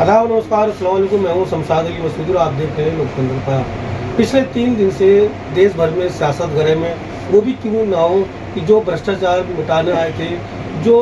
आदाब नमस्कार, अस्सलाम वालेकुम। मैं हूँ शमशाद अली मसूदी और आप देख रहे हैं लोकतंत्र का। पिछले 3 दिन से देश भर में सियासत घरे में वो भी क्यों ना हो कि जो भ्रष्टाचार मिटाने आए थे, जो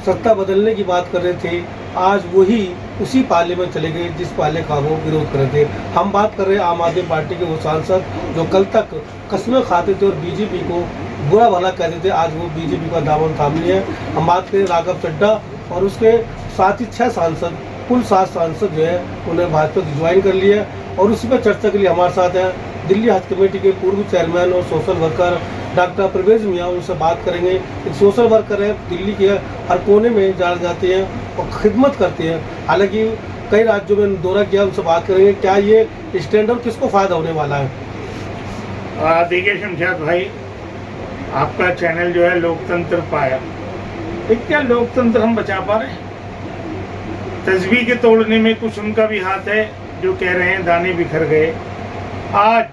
सत्ता बदलने की बात कर रहे थे, आज वही उसी पाले में चले गए जिस पाले का वो विरोध कर रहे थे। हम बात कर रहे हैं आम आदमी पार्टी के वो सांसद जो कल तक कस्में खाते थे और बीजेपी को बुरा भला कहते थे, आज वो बीजेपी का दामन थाम लिए। हम बात करें राघव चड्ढा और उसके साथ ही 6 सांसद, कुल 7 सांसद जो है उन्हें भाजपा की ज्वाइन कर लिया। और उसी पर चर्चा के लिए हमारे साथ है दिल्ली हज कमेटी के पूर्व चेयरमैन और सोशल वर्कर डॉक्टर परवेज मियाँ। उनसे बात करेंगे। एक सोशल वर्कर है, दिल्ली के हर कोने में जाने जाते हैं और खिदमत करते हैं। हालांकि कई राज्यों में दौरा किया, उनसे बात करेंगे क्या ये स्टैंड अप किसको फायदा होने वाला है। देखिए शमशाद भाई, आपका चैनल जो है लोकतंत्र पाया, क्या लोकतंत्र हम बचा पा रहे हैं? तस्वीर के तोड़ने में कुछ उनका भी हाथ है जो कह रहे हैं दाने बिखर गए। आज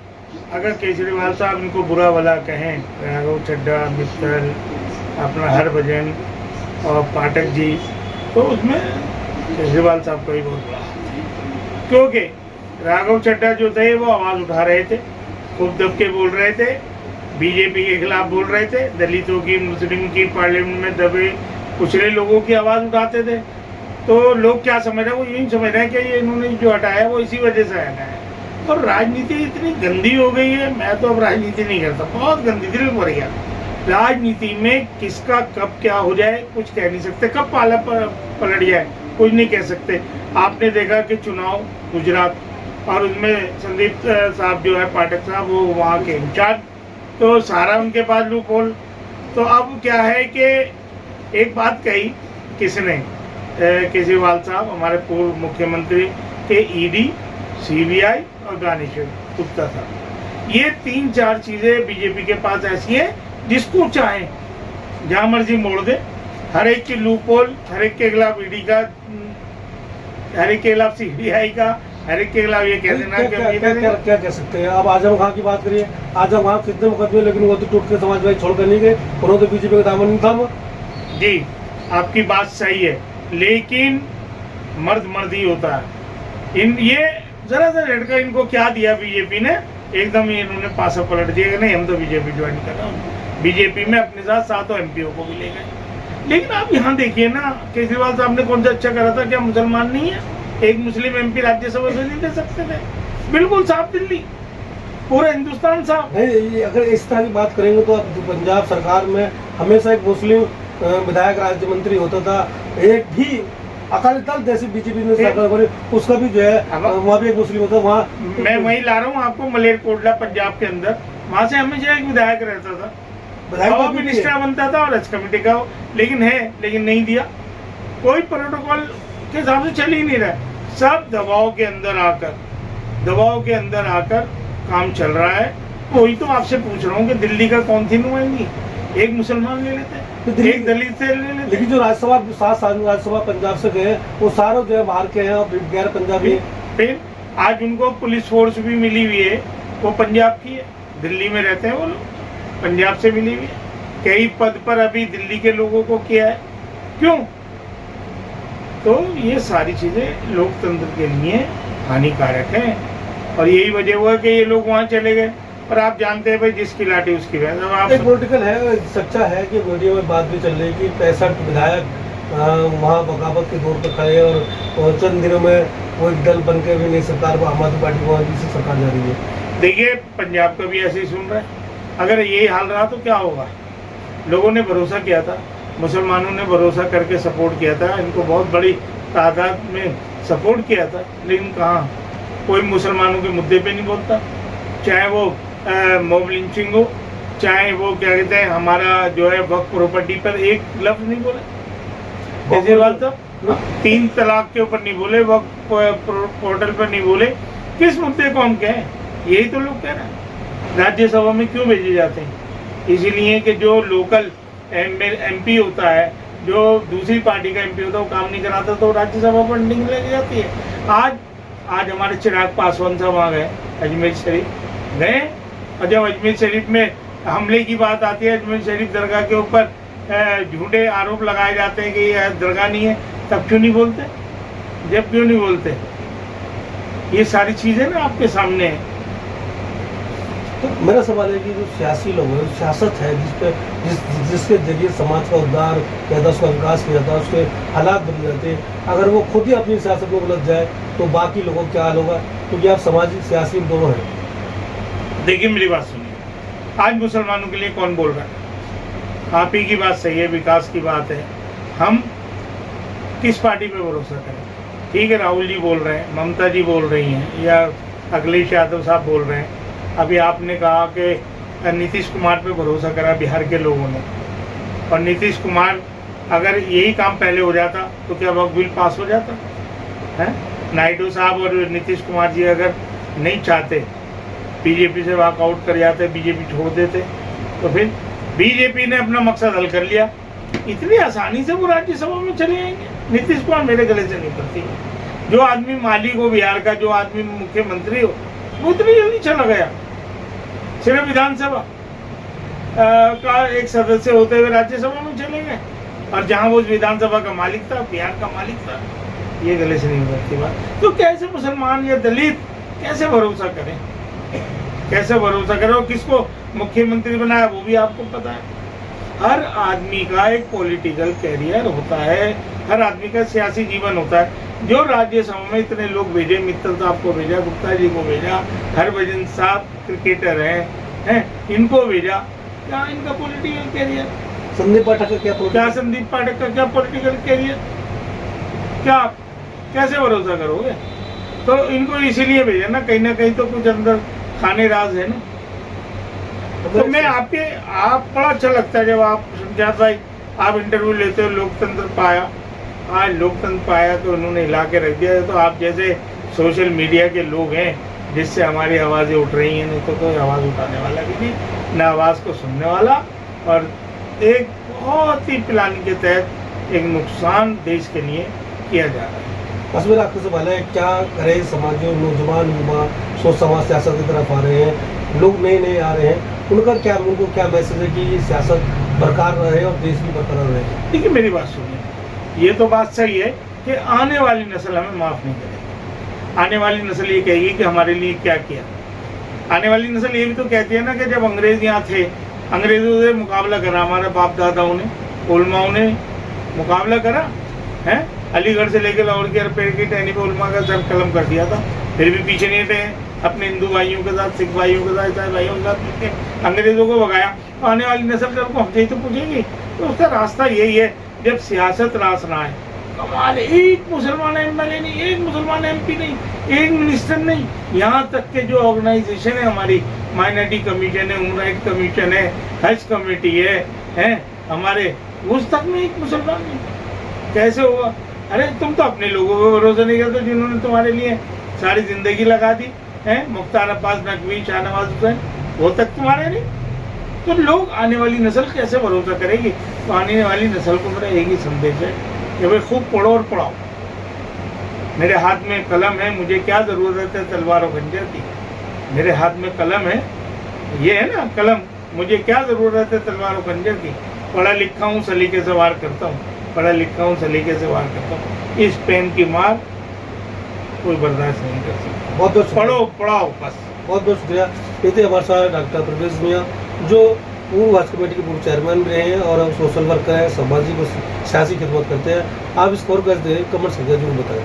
अगर केजरीवाल साहब इनको बुरा भला कहें, राघव चड्ढा, मित्तल, अपना हरभजन और पाठक जी, तो उसमें केजरीवाल साहब का भी बहुत बड़ा हाथ है। क्योंकि राघव चड्ढा जो थे वो आवाज़ उठा रहे थे, खूब दब के बोल रहे थे, बीजेपी के खिलाफ बोल रहे थे, दलितों की, मुस्लिम की, पार्लियामेंट में दबे कुचले लोगों की आवाज़ उठाते थे। तो लोग क्या समझ रहे हैं? वो यही समझ रहे हैं कि ये इन्होंने जो हटाया वो इसी वजह से हटाया है। और राजनीति इतनी गंदी हो गई है, मैं तो अब राजनीति नहीं करता, बहुत गंदी, दिल भर गया। राजनीति में किसका कब क्या हो जाए कुछ कह नहीं सकते, कब पाला पलट जाए कुछ नहीं कह सकते। आपने देखा कि चुनाव गुजरात और उसमें संदीप साहब जो है, पाठक साहब, वो वहाँ के इंचार्ज, तो सारा उनके पास लूप होल। तो अब क्या है कि एक बात कही किसने, केजरीवाल साहब, हमारे पूर्व मुख्यमंत्री के ईडी, सीबीआई और ज्ञानेश्वर गुप्ता साहब, ये 3-4 चीजें बीजेपी के पास ऐसी है जिसको चाहे जहां मर्जी मोड़ दे। हर एक की लूप होल, हर एक के खिलाफ ईडी का, हर एक के खिलाफ सीबीआई का, हर एक के खिलाफ ये कह देना क्या कह सकते हैं। अब आजम खान की बात करिए, आजम खान कितने मुकदमे, लेकिन वो तो टूट के समाजवादी छोड़कर नहीं गए, उन्होंने तो बीजेपी का दामन नहीं थामा। जी, आपकी बात सही है, लेकिन मर्द मर्द ही होता है। ये जरा सा झटका इनको क्या दिया बीजेपी ने, एकदम ही इन्होंने पासा पलट दिया कि नहीं हम तो बीजेपी ज्वाइन कर रहे हैं। बीजेपी में अपने साथ 7 एमपीओ को भी ले गए। लेकिन आप यहाँ देखिए ना, केजरीवाल साहब ने कौन सा अच्छा करा था? क्या मुसलमान नहीं है? एक मुस्लिम एमपी राज्यसभा से नहीं दे सकते थे? बिल्कुल साफ दिल्ली, पूरा हिंदुस्तान साफ। अगर इस तरह की बात करेंगे तो पंजाब सरकार में हमेशा एक मुस्लिम विधायक राज्य मंत्री होता था। एक भी अकाली दल जैसे बीजेपी ने सरकार बनी, उसका भी जो है वहाँ भी एक मुस्लिम होता है। वहाँ मैं वही ला रहा हूँ आपको, मलेरकोटला पंजाब के अंदर, वहाँ से हमेशा एक विधायक रहता था, विधायक मिनिस्टर बनता था और हज कमेटी का, लेकिन नहीं दिया। कोई प्रोटोकॉल के हिसाब से चल ही नहीं रहा, सब दबाव के अंदर आकर काम चल रहा है। वही तो आपसे पूछ रहा हूँ कि दिल्ली का कौन थी नुमाइंदगी? एक मुसलमान ले लेते, एक दलित से ले लेते। लेकिन जो राज्यसभा 7 साल राज्यसभा पंजाब से गए, वो सारे जो है बाहर के हैं और गैर पंजाबी। फिर आज उनको पुलिस फोर्स भी मिली हुई है, वो पंजाब की है, दिल्ली में रहते हैं वो लोग, पंजाब से मिली हुई है। कई पद पर अभी दिल्ली के लोगों को किया है, क्यों? तो ये सारी चीजें लोकतंत्र के लिए हानिकारक हैं और यही वजह हुआ कि ये लोग वहाँ चले गए। और आप जानते हैं भाई, जिसकी लाठी उसकी भैंस। आप एक पॉलिटिकल है, सच्चा है कि वीडियो में बात भी चल रही कि 65 विधायक वहाँ बगावत के दौर पर खड़े और चंद दिनों में वो एक दल बन के भी नई सरकार को, आम आदमी पार्टी को से सरकार जा रही है। देखिए, पंजाब का भी ऐसे ही सुन रहा है। अगर यही हाल रहा तो क्या होगा? लोगों ने भरोसा किया था, मुसलमानों ने भरोसा करके सपोर्ट किया था, इनको बहुत बड़ी तादाद में सपोर्ट किया था, लेकिन कहाँ कोई मुसलमानों के मुद्दे पे नहीं बोलता। चाहे वो मॉब लिंचिंग हो, चाहे वो क्या कहते हैं, हमारा जो है वक्फ प्रॉपर्टी पर एक लफ्ज नहीं बोले केजरीवाल साहब। 3 तलाक के ऊपर नहीं बोले, वक्फ पोर्टल पर नहीं बोले। किस मुद्दे को हम कहें? यही तो लोग कह रहे हैं। राज्यसभा में क्यों भेजे जाते हैं? इसीलिए कि जो लोकल एमपी होता है, जो दूसरी पार्टी का एमपी होता है, वो काम नहीं कराता तो राज्यसभा फंडिंग लग जाती है। आज हमारे चिराग पासवान साहब वहाँ गए, अजमेर शरीफ गए, और जब अजमेर शरीफ में हमले की बात आती है, अजमेर शरीफ दरगाह के ऊपर झूठे आरोप लगाए जाते हैं कि ये दरगाह नहीं है, तब क्यों नहीं बोलते? जब क्यों नहीं बोलते? ये सारी चीजें ना आपके सामने है। तो मेरा सवाल है कि जो सियासी लोग हैं, सियासत है जिसके जरिए समाज का उद्धार या तो उसका विकास किया जाता है, उसके हालात बदल जाते हैं, अगर वो खुद ही अपनी सियासत में उलझ जाए तो बाकी लोगों का क्या हाल होगा? क्योंकि आप सामाजिक सियासी दोनों हैं। देखिए मेरी बात सुनिए, आज मुसलमानों के लिए कौन बोल रहा है? आप ही की बात सही है, विकास की बात है। हम किस पार्टी पे भरोसा करें? ठीक है, राहुल जी बोल रहे हैं, ममता जी बोल रही हैं, या अखिलेश यादव साहब बोल रहे हैं। अभी आपने कहा कि नीतीश कुमार पे भरोसा करा बिहार के लोगों ने, और नीतीश कुमार अगर यही काम पहले हो जाता तो क्या वक्त बिल पास हो जाता है? नायडू साहब और नीतीश कुमार जी अगर नहीं चाहते, बीजेपी से वॉकआउट कर जाते, बीजेपी छोड़ देते, तो फिर बीजेपी ने अपना मकसद हल कर लिया। इतनी आसानी से वो राज्यसभा में चले आएंगे? नीतीश कुमार मेरे गले से नहीं पड़ती। जो आदमी मालिक हो बिहार का, जो आदमी मुख्यमंत्री हो, वो इतनी जल्दी चला गया। सिर्फ विधानसभा का एक सदस्य होते हुए राज्यसभा में चले गए, और जहां वो विधानसभा का मालिक था, बिहार का मालिक था। ये गले से नहीं पड़ती बात। तो कैसे मुसलमान या दलित कैसे भरोसा करें? कैसे भरोसा करें? और किसको मुख्यमंत्री बनाया वो भी आपको पता है। हर आदमी का एक पॉलिटिकल कैरियर होता है, हर आदमी का सियासी जीवन होता है। जो राज्यसभा में इतने लोग भेजे, मित्तल साहब को भेजा, गुप्ता जी को भेजा, हरभजन साहब क्रिकेटर हैं, इनको भेजा, क्या इनका पॉलिटिकल कैरियर? संदीप पाठक का क्या संदीप पाठक का क्या पॉलिटिकल कैरियर? क्या कैसे भरोसा करोगे? तो इनको इसीलिए भेजा ना कहीं तो कुछ अंदर खाने राज है ना। तो मैं आप बड़ा अच्छा लगता है जब आप शमशाद भाई आप इंटरव्यू लेते हो। लोकतंत्र पाया, आज लोकतंत्र पाया तो उन्होंने हिला के रख दिया। तो आप जैसे सोशल मीडिया के लोग हैं जिससे हमारी आवाज़ें उठ रही हैं, नहीं तो कोई आवाज़ उठाने वाला भी नहीं, न आवाज़ को सुनने वाला। और एक बहुत ही प्लान के तहत एक नुकसान देश के लिए किया जा रहा है। बस मेरा आपसे सवाल है, क्या करे समाज, जो नौजवान युवा सोच समाज सियासत की तरफ आ रहे हैं, लोग नए आ रहे हैं, उनको क्या मैसेज है कि ये सियासत बरकरार रहे और देश भी बरकरार रहे? देखिए मेरी बात सुनिए, ये तो बात सही है कि आने वाली नस्ल हमें माफ़ नहीं करेगी। आने वाली नस्ल ये कहेगी कि हमारे लिए क्या किया। आने वाली नस्ल ये भी तो कहती है ना कि जब अंग्रेज यहाँ थे, अंग्रेजों से मुकाबला करा हमारे बाप दादाओं ने, उलमाओं ने मुकाबला करा है। अलीगढ़ से लेकर लाहौर के पेड़ की टहनी पर उलमा का सर कलम कर दिया था, फिर भी पीछे नहीं हटे। अपने हिंदू भाइयों के साथ, सिख भाइयों के साथ, ईसाई भाइयों के साथ अंग्रेजों को भगाया। तो आने वाली नस्ल जब को हमसे ही तो पूछेगी। तो उसका रास्ता यही है, जब सियासत रास रहा है, कमाल, एक मुसलमान एमएलए नहीं, एक मुसलमान एमपी नहीं, एक मिनिस्टर नहीं, यहाँ तक के जो ऑर्गेनाइजेशन है हमारी, माइनॉरिटी कमीशन है, ह्यूमन राइट कमीशन है, हज कमेटी है हमारे, उस तक में एक मुसलमान नहीं। कैसे होगा? अरे तुम तो अपने लोगों पर भरोसा नहीं करते जिन्होंने तुम्हारे लिए सारी जिंदगी लगा दी है। मुख्तार अब्बास नकवी, शाहनवाज हुसैन, वो तक तुम्हारे नहीं। तो लोग, आने वाली नस्ल कैसे भरोसा करेगी? तो आने वाली नस्ल को मेरा एक ही संदेश है कि भाई खूब पढ़ो और पढ़ाओ। मेरे हाथ में कलम है, मुझे क्या जरूरत है तलवार और खंजर की? मेरे हाथ में कलम है, ये है ना कलम, मुझे क्या जरूरत है तलवार और खंजर की? पढ़ा लिखा हूँ, सलीके से वार करता हूँ, पढ़ा लिखा हूँ, सलीके से वार करता हूँ। इस पेन की मार कोई बर्दाश्त नहीं कर सकता। बहुत बहुत पढ़ो पढ़ाओ बस। बहुत बहुत शुक्रिया। ये थे हमारे साथ डॉक्टर प्रवेश मियाँ, जो पूर्व हज कमेटी के पूर्व चेयरमैन रहे हैं और सोशल वर्कर हैं, सामाजिक और सियासी खिदमत करते हैं। आप इस खबर को कमेंट करके जरूर बताएं।